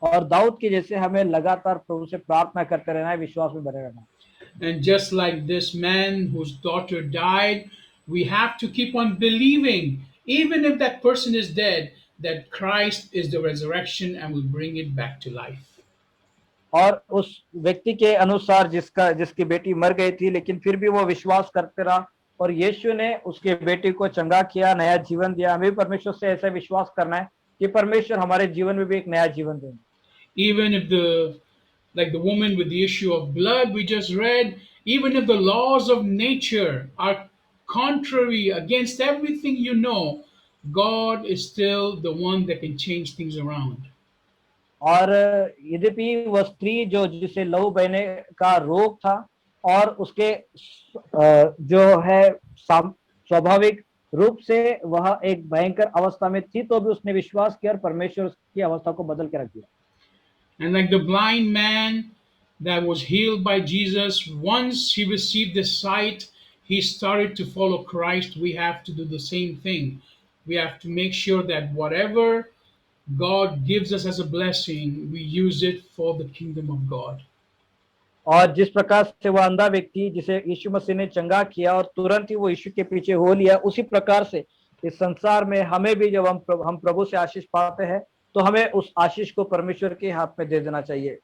और दाऊद के जैसे हमें लगातार प्रभु से प्रार्थना करते रहना है, विश्वास में बने रहना है। And just like this man whose daughter died, we have to keep on believing, even if that person is dead, that Christ is the resurrection and will bring it back to life. और उस व्यक्ति के अनुसार जिसकी बेटी मर गई थी, लेकिन फिर भी वो विश्वास करते रहा और यीशु ने उसके बेटी को चंगा किया, नया जीवन दिया। हमें भी परमेश्वर से ऐसा विश्वास करना है कि परमेश्वर हमारे जीवन में भी एक नया जीवन देंगे। Even if like the woman with the issue of blood we just read, even if the laws of nature are contrary against everything you know, God is still the one that can change things around. और यद्यपि वह स्त्री जिसे लहू बहने का रोग था और उसके जो है स्वाभाविक रूप से वह एक भयंकर अवस्था में थी, तो भी उसने विश्वास किया और परमेश्वर उसकी अवस्था को बदल के रख दिया। And like the blind man that was healed by Jesus, once he received the sight, he started to follow Christ. We have to do the same thing. We have to make sure that whatever God gives us as a blessing, we use it for the kingdom of God. और जिस प्रकार से वह अंधा व्यक्ति जिसे यीशु मसीह ने चंगा किया और तुरंत ही वो यीशु के पीछे हो लिया, उसी प्रकार से इस संसार में हमें भी जब हम प्रभु से आशीष पाते हैं तो हमें उस आशीष को परमेश्वर के हाथ में दे देना चाहिए।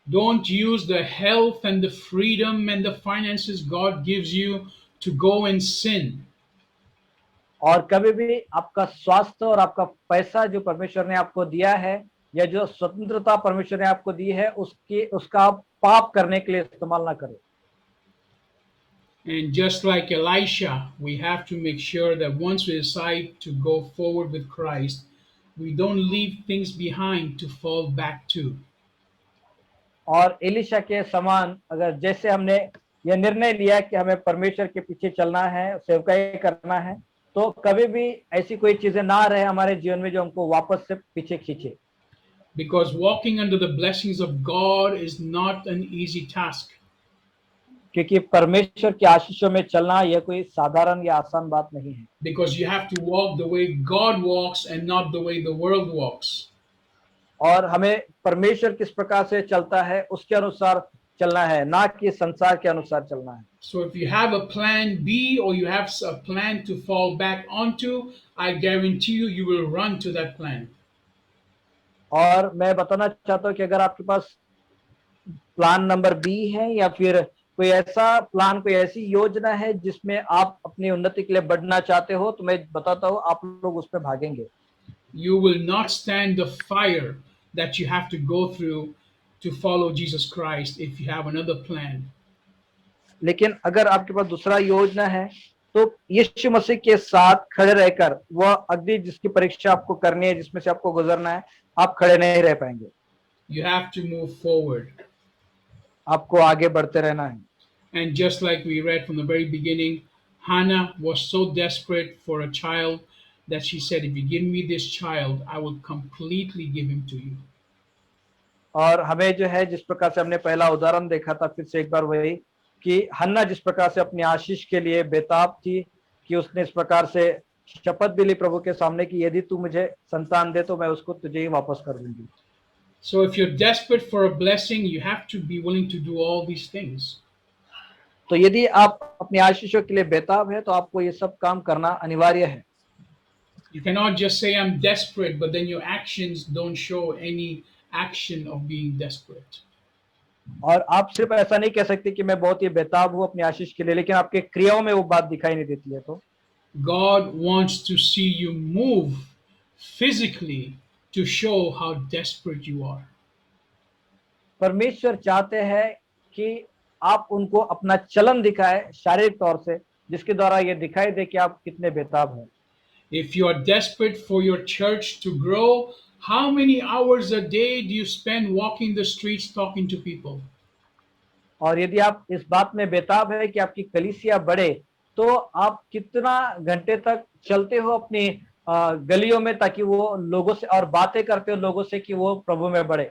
Don't use the health and the freedom and the finances God gives you to go and sin. और कभी भी आपका स्वास्थ्य और आपका पैसा जो परमेश्वर ने आपको दिया है या जो स्वतंत्रता परमेश्वर ने आपको दी है उसका आप पाप करने के लिए इस्तेमाल ना करें। And just like Elisha, we have to make sure that once we decide to go forward with Christ, we don't leave things behind to fall back to. और एलिशा के समान अगर जैसे हमने यह निर्णय लिया कि हमें परमेश्वर के पीछे चलना है, सेवकाई करना है, तो कभी भी ऐसी कोई चीजें ना रहे हमारे जीवन में जो हमको वापस से पीछे खींचे। Because walking under the blessings of God is not an easy task. क्योंकि परमेश्वर के आशीषों में चलना यह कोई साधारण या आसान बात नहीं है। Because you have to walk the way God walks and not the way the world walks. और हमें परमेश्वर किस प्रकार से चलता है उसके अनुसार चलना है, ना कि संसार के अनुसार चलना है। So if you have a plan B or you have a plan to fall back onto, I guarantee you will run to that plan. और मैं बताना चाहता हूँ कि अगर आपके पास प्लान नंबर बी है या फिर कोई ऐसा प्लान, कोई ऐसी योजना है जिसमें आप अपनी उन्नति के लिए बढ़ना चाहते हो, तो मैं बताता हूँ आप लोग उस पर भागेंगे। You will not stand the fire that you have to go through to follow Jesus Christ if you have another plan. लेकिन अगर आपके पास दूसरा योजना है तो यीशु मसीह के साथ खड़े रहकर वह अग्नि जिसकी परीक्षा आपको करनी है, जिसमें से आपको गुजरना है, आप खड़े नहीं रह पाएंगे। You have to move forward. आपको आगे बढ़ते रहना है। And just like we read from the very beginning, Hannah was so desperate for a child that she said, if you give me this child, I will completely give him to you. और हमें जो है जिस प्रकार से हमने पहला उदाहरण देखा था, फिर से एक बार वही कि हन्ना जिस प्रकार से अपनी आशीष के लिए बेताब थी, कि उसने इस प्रकार से शपथ भी ली प्रभु के सामने कि यदि तू मुझे संतान दे तो मैं उसको तुझे ही वापस कर दूंगी। So if you're desperate for a blessing, you have to be willing to do all these things. तो यदि आप अपनी आशीषों के लिए बेताब है तो आपको ये सब काम करना अनिवार्य है। You cannot just say, I'm desperate, but then your actions don't show any action of being desperate. और आप सिर्फ ऐसा नहीं कह सकते कि मैं बहुत ही बेताब हूं अपनी आशीष के लिए, लेकिन आपके क्रियाओं में वो बात दिखाई नहीं देती है। तो God wants to see you move physically to show how desperate you are. परमेश्वर चाहते हैं कि आप उनको अपना चलन दिखाए शारीरिक तौर से, जिसके द्वारा ये दिखाई दे कि आप कितने बेताब हैं। If you are desperate for your church to grow, how many hours a day do you spend walking the streets talking to people? और यदि आप इस बात में बेताब है कि आपकी कलीसिया बढ़े, तो आप कितना घंटे तक चलते हो अपनी गलियों में, ताकि वो लोगों से और बातें करते हो लोगों से कि वो प्रभु में बढ़े।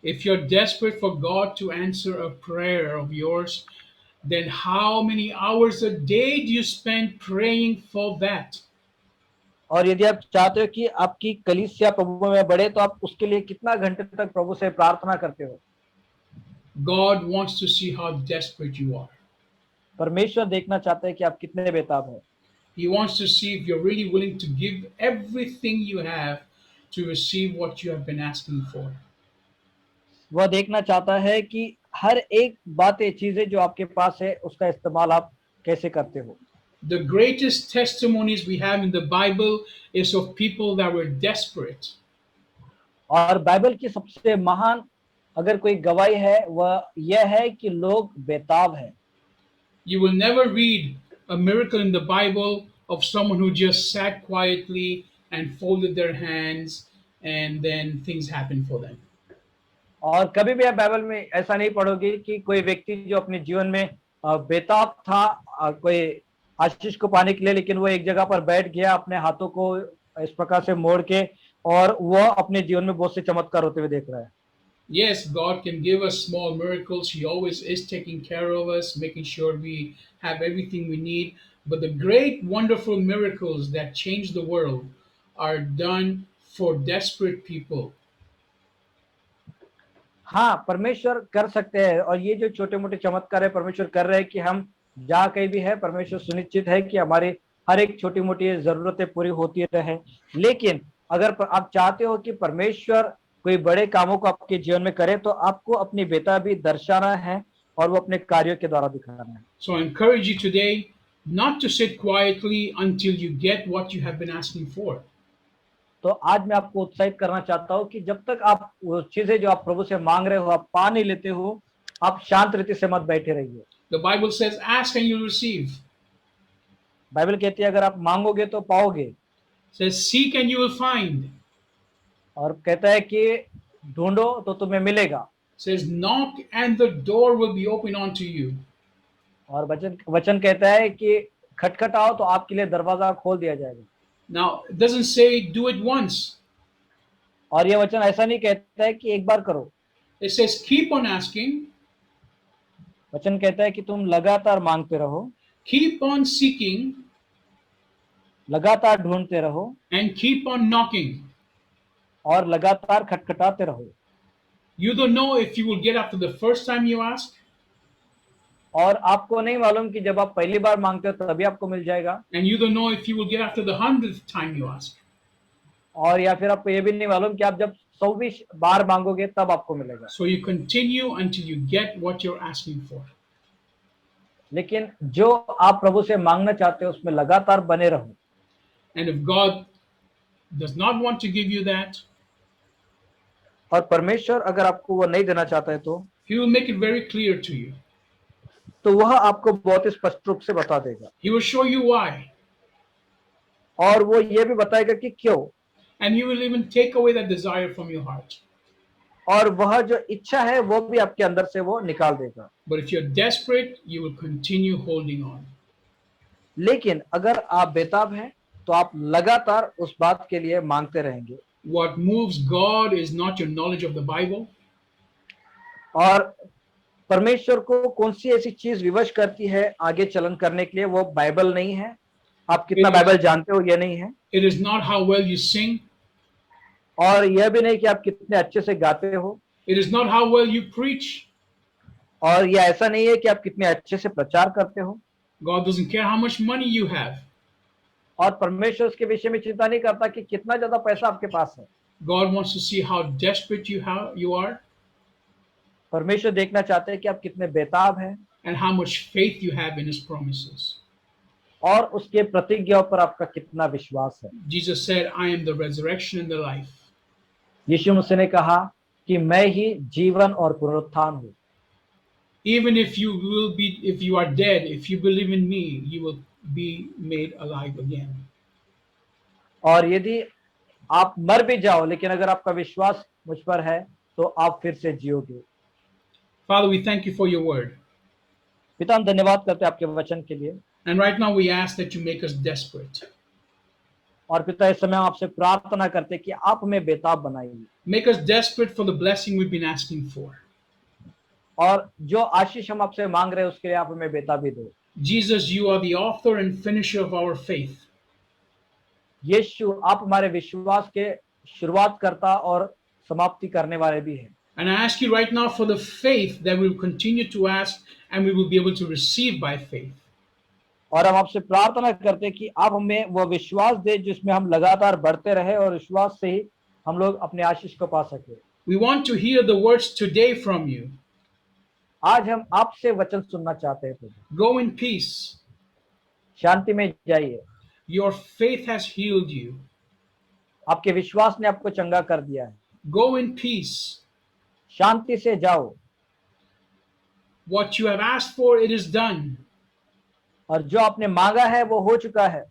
If you're desperate for God to answer a prayer of yours, then how many hours a day do you spend praying for that? और यदि आप चाहते हो कि आपकी कलीसिया प्रभु में बढ़े, तो आप उसके लिए कितना घंटे तक प्रभु से प्रार्थना करते हो। God wants to see how desperate you are. परमेश्वर देखना चाहते हैं कि आप कितने बेताब हैं। He wants to see if you're really willing to give everything you have to receive what you have been asking for. वह देखना चाहता है कि हर एक बातें चीजें जो आपके पास है उसका इस्तेमाल आप कैसे करते हो। The greatest testimonies we have in the Bible is of people that were desperate. और बाइबल की सबसे महान अगर कोई गवाही है वह यह है कि लोग बेताब हैं। You will never read a miracle in the Bible of someone who just sat quietly and folded their hands and then things happened for them. और कभी भी आप बाइबल में ऐसा नहीं पढ़ोगे कि कोई व्यक्ति जो अपने जीवन में बेताब था कोई आशीष को पाने के लिए, लेकिन वो एक जगह पर बैठ गया अपने हाथों को इस प्रकार से मोड़ के, और वह अपने जीवन में बहुत से चमत्कार होते हुए देख रहा है। Yes, God can give us small miracles. He always is taking care of us, making sure we have everything we need. But the great, wonderful miracles that change the world are done for desperate people. हाँ, परमेश्वर कर सकते हैं, और ये जो छोटे मोटे चमत्कार है परमेश्वर कर रहे हैं कि हम जहाँ कहीं भी है परमेश्वर सुनिश्चित है कि हमारी हर एक छोटी मोटी जरूरतें पूरी होती रहे। लेकिन अगर आप चाहते हो कि परमेश्वर कोई बड़े कामों को आपके जीवन में करे, तो आपको अपनी बेताबी दर्शाना है और वो अपने कार्यों के द्वारा दिखाना है। So I encourage you today not to sit quietly until you get what you have been asking for. तो आज मैं आपको उत्साहित करना चाहता हूँ कि जब तक आप वो चीजें जो आप प्रभु से मांग रहे हो आप पा नहीं लेते हो, आप शांत रीति से मत बैठे रहिए। The Bible says, ask and you'll receive. Bible कहती है अगर आप मांगोगे तो पाओगे, It says, seek and you will find. और कहता है कि ढूंढो तो तुम्हें मिलेगा, It says, knock and the door will be open unto you. और वचन कहता है कि खटखटाओ तो आपके लिए दरवाजा खोल दिया जाएगा। Now, it doesn't say do it once. और ये वचन ऐसा नहीं कहता है कि एक बार करो, It says keep on asking, वचन कहता है कि तुम लगातार मांगते रहो, keep on seeking, लगातार ढूंढते रहो, and keep on knocking. और लगातार खटखटाते रहो। You don't know if you will get after the first time you ask, और आपको नहीं मालूम कि जब आप पहली बार मांगते हो तभी आपको मिल जाएगा, and you don't know if you will get after the 100th time you ask. और या फिर आपको ये भी नहीं मालूम कि आप जब 100वीं बार मांगोगे तब आपको मिलेगा। So you continue until you get what you're asking for. लेकिन जो आप प्रभु से मांगना चाहते हो उसमें लगातार बने रहो। And if God does not want to give you that, और परमेश्वर अगर आपको वो नहीं देना चाहता है तो He will make it very clear to you. वह आपको बहुत ही स्पष्ट रूप से बता देगा, He will show you why. और वो ये भी बताएगा कि क्यों, And He will even take away that desire from your heart. और वह जो इच्छा है वो भी आपके अंदर से वो निकाल देगा। But if you're desperate, you will continue holding on. लेकिन अगर आप बेताब हैं तो आप लगातार उस बात के लिए मांगते रहेंगे। What moves God is not your knowledge of the Bible. और परमेश्वर को कौन सी ऐसी चीज विवश करती है आगे चलन करने के लिए, वो बाइबल नहीं है। आप कितना It बाइबल is, जानते हो ये नहीं है, it is not how well you sing. और यह भी नहीं कि आप कितने अच्छे से गाते हो, It is not how well you preach. और यह ऐसा नहीं है कि आप कितने अच्छे से प्रचार करते हो। God doesn't care how much money you have. और परमेश्वर उसके विषय में चिंता नहीं करता कि कितना ज्यादा पैसा आपके पास है। God wants to see how desperate you are परमेश्वर देखना चाहते हैं कि आप कितने बेताब हैं and how much faith you have in His promises. और उसके प्रतिज्ञाओं पर आपका कितना विश्वास है। Jesus said, I am the resurrection and the life. यीशु मसीह ने कहा कि मैं ही जीवन और पुनरुत्थान हूँ। Even if you are dead, if you believe in me, you will be made alive again. और यदि आप मर भी जाओ, लेकिन अगर आपका विश्वास मुझ पर है तो आप फिर से जियोगे। Father, we thank you for your word. पिता, हम धन्यवाद करते हैं आपके वचन के लिए। And right now we ask that you make us desperate. और पिता, इस समय हम आपसे प्रार्थना करते हैं कि आप हमें बेताब बनाइए, Make us desperate for the blessing we've been asking for. और जो आशीष हम आपसे मांग रहे हैं उसके लिए आप हमें बेताबी दो। Jesus, you are the author and finisher of our faith. यीशु, आप हमारे विश्वास के शुरुआत करता और समाप्ति करने वाले भी हैं। And I ask you right now for the faith that we will continue to ask and we will be able to receive by faith. और हम आपसे प्रार्थना करते हैं कि आप हमें वो विश्वास दे जिसमें हम लगातार बढ़ते रहे और विश्वास से ही हम लोग अपने आशीष को पा सके। We want to hear the words today from you. आज हम आपसे वचन सुनना चाहते हैं। Go in peace. शांति में जाइए। Your faith has healed you. आपके विश्वास ने आपको चंगा कर दिया है। Go in peace. शांति से जाओ। What you have asked for, it is done. और जो आपने मांगा है वो हो चुका है।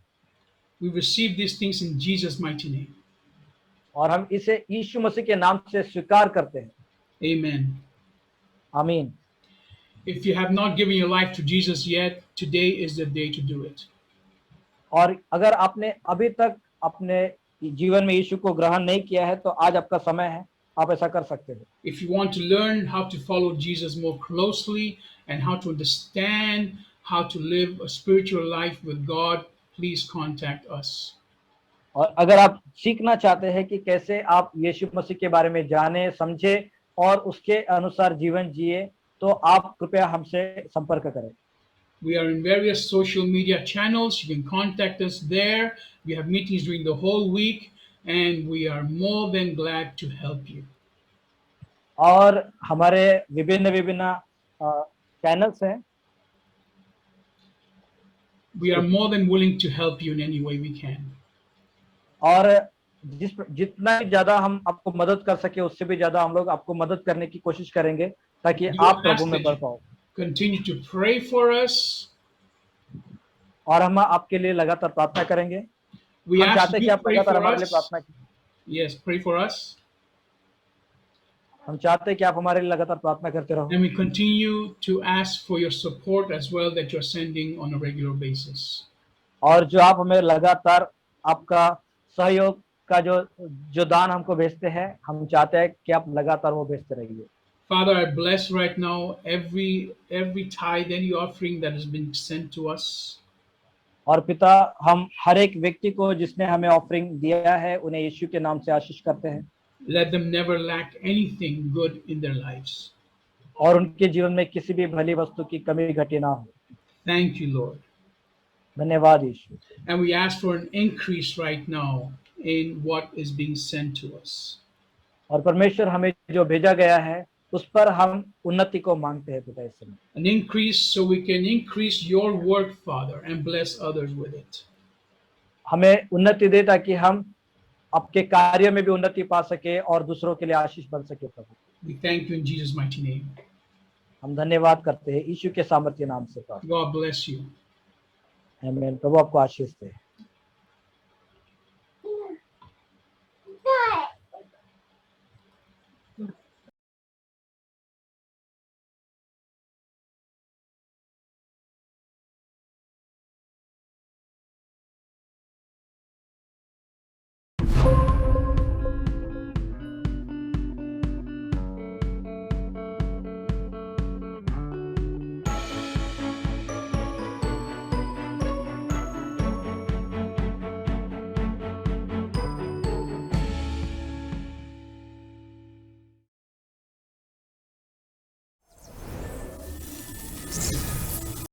We receive these things in Jesus' mighty name. और हम इसे यीशु मसीह के नाम से स्वीकार करते हैं। Amen. आमीन। If you have not given your life to Jesus yet, today is the day to do it. और अगर आपने अभी तक अपने जीवन में यीशु को ग्रहण नहीं किया है तो आज आपका समय है, आप ऐसा कर सकते हो। If you want to learn how to follow Jesus more closely and how to understand how to live a spiritual life with God, please contact us. और अगर आप सीखना चाहते हैं कि कैसे आप यीशु मसीह के बारे में जाने, समझे और उसके अनुसार जीवन जिए, तो आप कृपया हमसे संपर्क करें। We are in various social media channels. You can contact us there. We have meetings during the whole week, and we are more than glad to help you. और हमारे विभिन्न चैनल्स हैं। We are more than willing to help you in any way we can. और जितना ज्यादा हम आपको मदद कर सके उससे भी ज्यादा हम लोग आपको मदद करने की कोशिश करेंगे ताकि We आप ask प्रभु में that बढ़ you पाओ। continue to pray for us. और हम आपके लिए लगातार प्रार्थना करेंगे। We हम ask चाहते हैं कि you आप pray लगातार for हमारे लिए us. प्रार्थना कीजिए। Yes, pray for us. हम चाहते हैं कि आप हमारे लिए लगातार प्रार्थना करते रहो। And we continue to ask for your support as well that you're sending on a regular basis. और जो आप हमें लगातार आपका सहयोग का जो दान हमको भेजते हैं, हम चाहते हैं कि आप लगातार वो भेजते रहिए। Father, I bless right now every tithe, any offering that has been sent to us. और पिता, हम हर एक व्यक्ति को जिसने हमें ऑफरिंग दिया है उन्हें यीशु के नाम से आशीष करते हैं। Let them never lack anything good in their lives. और उनके जीवन में किसी भी भली वस्तु की कमी घटी ना हो। Thank you, Lord. धन्यवाद यीशु। And we ask for an increase right now in what is being sent to us. और परमेश्वर हमें जो भेजा गया है उस पर हम उन्नति को मांगते हैं पिता इस समय। An increase so we can increase your work, Father, and bless others with it. हमें उन्नति दे ताकि हम आपके कार्य में भी उन्नति पा सके और दूसरों के लिए आशीष बन सके प्रभु। We thank you in Jesus' mighty name. हम धन्यवाद करते हैं यीशु के सामर्थ्य नाम से। God bless you. आमीन। प्रभु आपको आशीष दे।